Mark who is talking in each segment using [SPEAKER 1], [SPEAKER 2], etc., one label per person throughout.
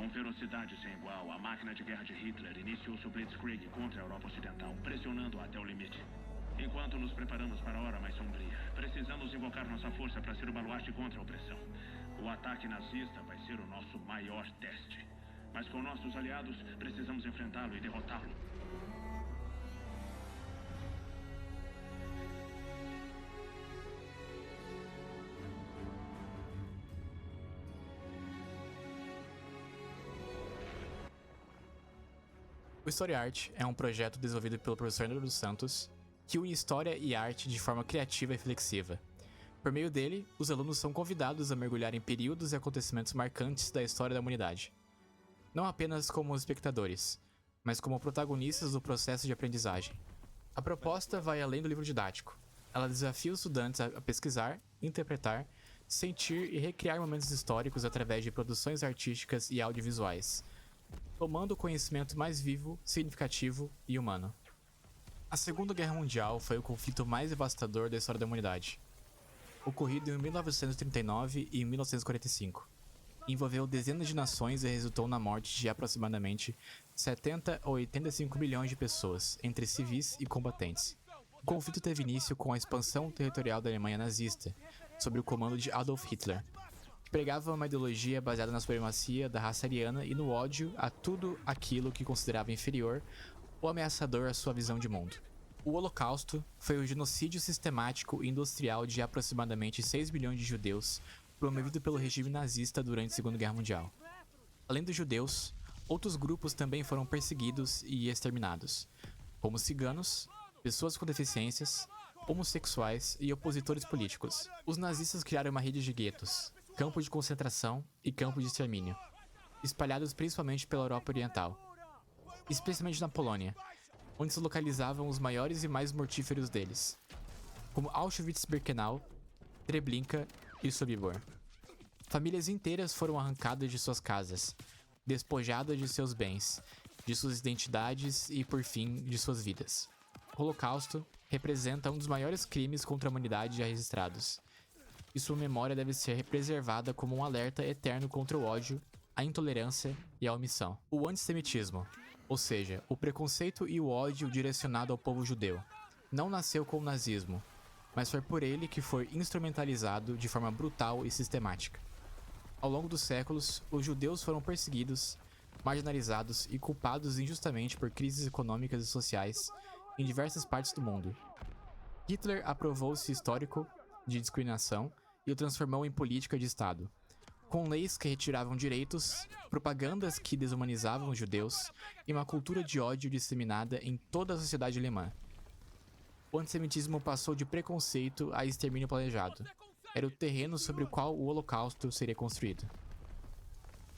[SPEAKER 1] Com ferocidade sem igual, a máquina de guerra de Hitler iniciou seu Blitzkrieg contra a Europa Ocidental, pressionando-a até o limite. Enquanto nos preparamos para a hora mais sombria, precisamos invocar nossa força para ser o baluarte contra a opressão. O ataque nazista vai ser o nosso maior teste. Mas com nossos aliados, precisamos enfrentá-lo e derrotá-lo.
[SPEAKER 2] O História Arte é um projeto desenvolvido pelo professor André dos Santos que une história e arte de forma criativa e flexiva. Por meio dele, os alunos são convidados a mergulhar em períodos e acontecimentos marcantes da história da humanidade. Não apenas como espectadores, mas como protagonistas do processo de aprendizagem. A proposta vai além do livro didático. Ela desafia os estudantes a pesquisar, interpretar, sentir e recriar momentos históricos através de produções artísticas e audiovisuais, tomando o conhecimento mais vivo, significativo e humano. A Segunda Guerra Mundial foi o conflito mais devastador da história da humanidade, ocorrido em 1939 e 1945. Envolveu dezenas de nações e resultou na morte de aproximadamente 70 a 85 milhões de pessoas, entre civis e combatentes. O conflito teve início com a expansão territorial da Alemanha nazista, sob o comando de Adolf Hitler, que pregava uma ideologia baseada na supremacia da raça ariana e no ódio a tudo aquilo que considerava inferior ou ameaçador à sua visão de mundo. O Holocausto foi o genocídio sistemático e industrial de aproximadamente 6 milhões de judeus promovido pelo regime nazista durante a Segunda Guerra Mundial. Além dos judeus, outros grupos também foram perseguidos e exterminados, como ciganos, pessoas com deficiências, homossexuais e opositores políticos. Os nazistas criaram uma rede de guetos, campos de concentração e campos de extermínio, espalhados principalmente pela Europa Oriental, especialmente na Polônia, onde se localizavam os maiores e mais mortíferos deles, como Auschwitz-Birkenau, Treblinka e Sobibor. Famílias inteiras foram arrancadas de suas casas, despojadas de seus bens, de suas identidades e, por fim, de suas vidas. O Holocausto representa um dos maiores crimes contra a humanidade já registrados, e sua memória deve ser preservada como um alerta eterno contra o ódio, a intolerância e a omissão. O antissemitismo, ou seja, o preconceito e o ódio direcionado ao povo judeu, não nasceu com o nazismo, mas foi por ele que foi instrumentalizado de forma brutal e sistemática. Ao longo dos séculos, os judeus foram perseguidos, marginalizados e culpados injustamente por crises econômicas e sociais em diversas partes do mundo. Hitler aprovou esse histórico de discriminação e o transformou em política de Estado, com leis que retiravam direitos, propagandas que desumanizavam os judeus e uma cultura de ódio disseminada em toda a sociedade alemã. O antissemitismo passou de preconceito a extermínio planejado. Era o terreno sobre o qual o Holocausto seria construído.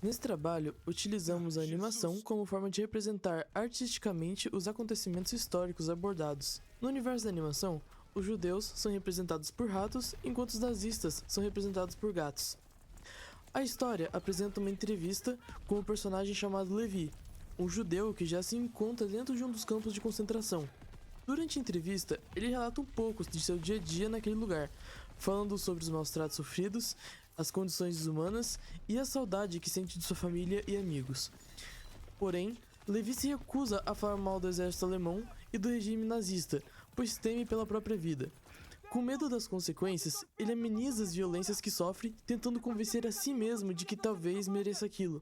[SPEAKER 3] Nesse trabalho, utilizamos a animação como forma de representar artisticamente os acontecimentos históricos abordados. No universo da animação, os judeus são representados por ratos, enquanto os nazistas são representados por gatos. A história apresenta uma entrevista com um personagem chamado Levi, um judeu que já se encontra dentro de um dos campos de concentração. Durante a entrevista, ele relata um pouco de seu dia a dia naquele lugar, falando sobre os maus tratos sofridos, as condições desumanas e a saudade que sente de sua família e amigos. Porém, Levi se recusa a falar mal do exército alemão e do regime nazista, pois teme pela própria vida. Com medo das consequências, ele ameniza as violências que sofre, tentando convencer a si mesmo de que talvez mereça aquilo.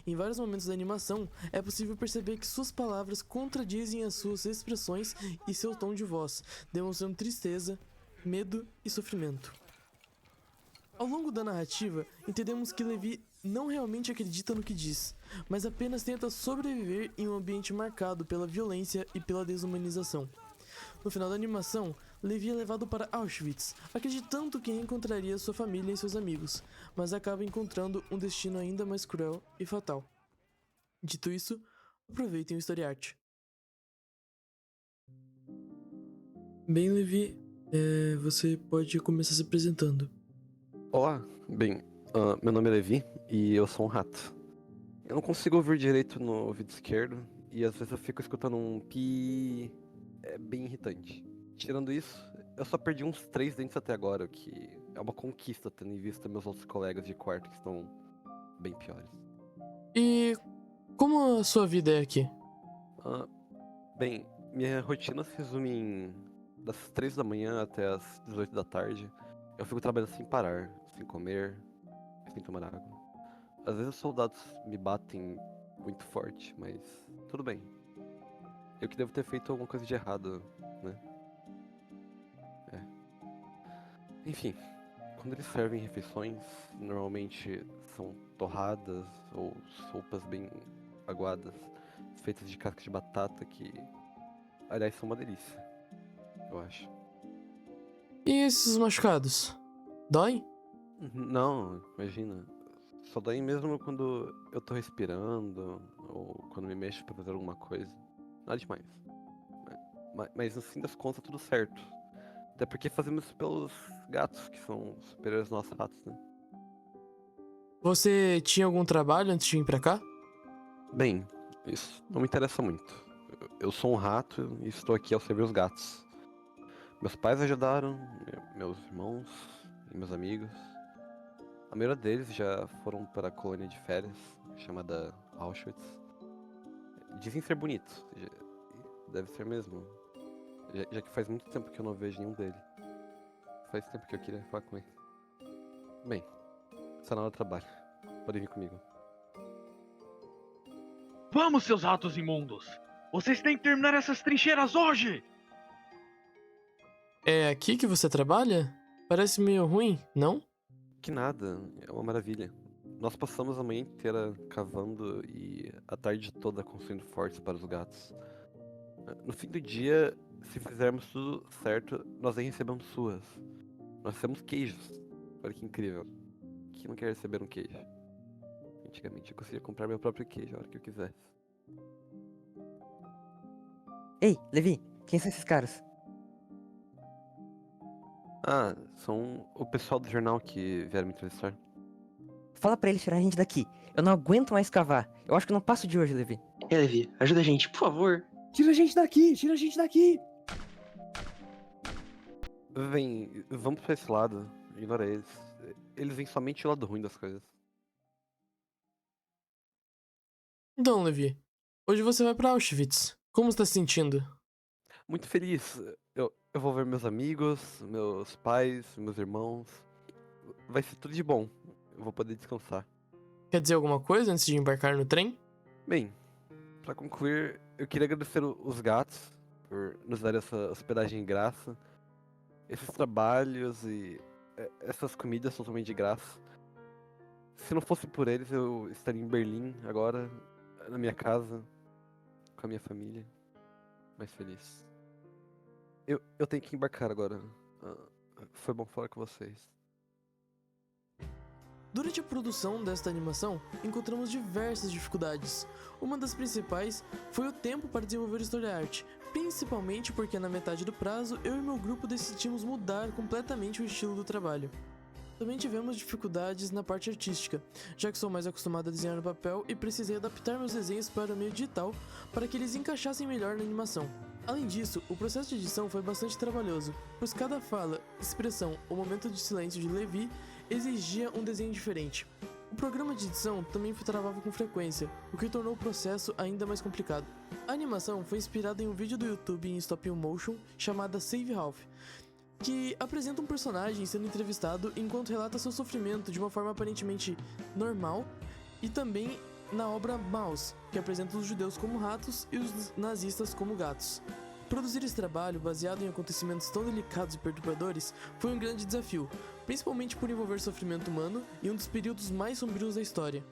[SPEAKER 3] Em vários momentos da animação, é possível perceber que suas palavras contradizem as suas expressões e seu tom de voz, demonstrando tristeza, medo e sofrimento. Ao longo da narrativa, entendemos que Levi não realmente acredita no que diz, mas apenas tenta sobreviver em um ambiente marcado pela violência e pela desumanização. No final da animação, Levi é levado para Auschwitz, acreditando que reencontraria sua família e seus amigos, mas acaba encontrando um destino ainda mais cruel e fatal. Dito isso, aproveitem o História Arte. Bem, Levi, você pode começar se apresentando.
[SPEAKER 4] Olá, meu nome é Levi e eu sou um rato. Eu não consigo ouvir direito no ouvido esquerdo e às vezes eu fico escutando um pi. É bem irritante. Tirando isso, eu só perdi uns 3 dentes até agora, o que é uma conquista tendo em vista meus outros colegas de quarto que estão bem piores.
[SPEAKER 3] E como a sua vida é aqui?
[SPEAKER 4] Ah, bem, minha rotina se resume em das 3 da manhã até as 18 da tarde. Eu fico trabalhando sem parar, sem comer, sem tomar água. Às vezes os soldados me batem muito forte, mas tudo bem. Eu que devo ter feito alguma coisa de errado, né? Enfim, quando eles servem refeições, normalmente são torradas ou sopas bem aguadas, feitas de casca de batata que, aliás, são uma delícia, eu acho.
[SPEAKER 3] E esses machucados? Dói?
[SPEAKER 4] Não, imagina. Só dói mesmo quando eu tô respirando ou quando me mexo pra fazer alguma coisa. Nada demais. Mas no fim das contas, tudo certo. Até porque fazemos isso pelos gatos, que são superiores aos nossos ratos, né?
[SPEAKER 3] Você tinha algum trabalho antes de vir pra cá?
[SPEAKER 4] Bem, isso não me interessa muito. Eu sou um rato e estou aqui ao servir os gatos. Meus pais ajudaram, meus irmãos e meus amigos. A maioria deles já foram para a colônia de férias, chamada Auschwitz. Dizem ser bonito, deve ser mesmo. Já que faz muito tempo que eu não vejo nenhum deles. Faz tempo que eu queria falar com ele. Bem, está na hora do trabalho. Pode vir comigo.
[SPEAKER 5] Vamos, seus ratos imundos! Vocês têm que terminar essas trincheiras hoje!
[SPEAKER 3] É aqui que você trabalha? Parece meio ruim, não?
[SPEAKER 4] Que nada, é uma maravilha. Nós passamos a manhã inteira cavando e a tarde toda construindo fortes para os gatos. No fim do dia, se fizermos tudo certo, nós nem recebemos suas. Nós temos queijos. Olha que incrível. Quem não quer receber um queijo? Antigamente eu conseguia comprar meu próprio queijo a hora que eu quisesse.
[SPEAKER 6] Ei, Levi, quem são esses caras?
[SPEAKER 4] Ah, são o pessoal do jornal que vieram me entrevistar.
[SPEAKER 6] Fala pra eles tirar a gente daqui. Eu não aguento mais cavar. Eu acho que eu não passo de hoje, Levi.
[SPEAKER 7] É, Levi, ajuda a gente, por favor.
[SPEAKER 8] Tira a gente daqui, tira a gente daqui!
[SPEAKER 4] Vem, vamos pra esse lado. Ignora eles. Eles veem somente o lado ruim das coisas.
[SPEAKER 3] Então, Levi, hoje você vai pra Auschwitz. Como está se sentindo?
[SPEAKER 4] Muito feliz. Eu vou ver meus amigos, meus pais, meus irmãos. Vai ser tudo de bom. Eu vou poder descansar.
[SPEAKER 3] Quer dizer alguma coisa antes de embarcar no trem?
[SPEAKER 4] Bem, pra concluir, eu queria agradecer os gatos por nos dar essa hospedagem de graça, esses trabalhos e essas comidas totalmente de graça. Se não fosse por eles, eu estaria em Berlim agora, na minha casa, com a minha família, mais feliz. Eu tenho que embarcar agora. Foi bom falar com vocês.
[SPEAKER 3] Durante a produção desta animação, encontramos diversas dificuldades. Uma das principais foi o tempo para desenvolver story art, principalmente porque na metade do prazo eu e meu grupo decidimos mudar completamente o estilo do trabalho. Também tivemos dificuldades na parte artística, já que sou mais acostumado a desenhar no papel e precisei adaptar meus desenhos para o meio digital para que eles encaixassem melhor na animação. Além disso, o processo de edição foi bastante trabalhoso, pois cada fala, expressão ou momento de silêncio de Levi exigia um desenho diferente. O programa de edição também travava com frequência, o que tornou o processo ainda mais complicado. A animação foi inspirada em um vídeo do YouTube em stop motion chamada Save Ralph, que apresenta um personagem sendo entrevistado enquanto relata seu sofrimento de uma forma aparentemente normal, e também na obra Maus, que apresenta os judeus como ratos e os nazistas como gatos. Produzir esse trabalho, baseado em acontecimentos tão delicados e perturbadores, foi um grande desafio, principalmente por envolver sofrimento humano em um dos períodos mais sombrios da história.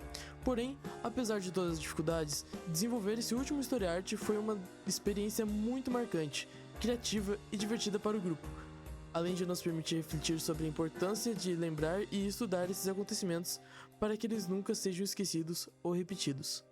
[SPEAKER 3] Porém, apesar de todas as dificuldades, desenvolver esse último story art foi uma experiência muito marcante, criativa e divertida para o grupo, além de nos permitir refletir sobre a importância de lembrar e estudar esses acontecimentos para que eles nunca sejam esquecidos ou repetidos.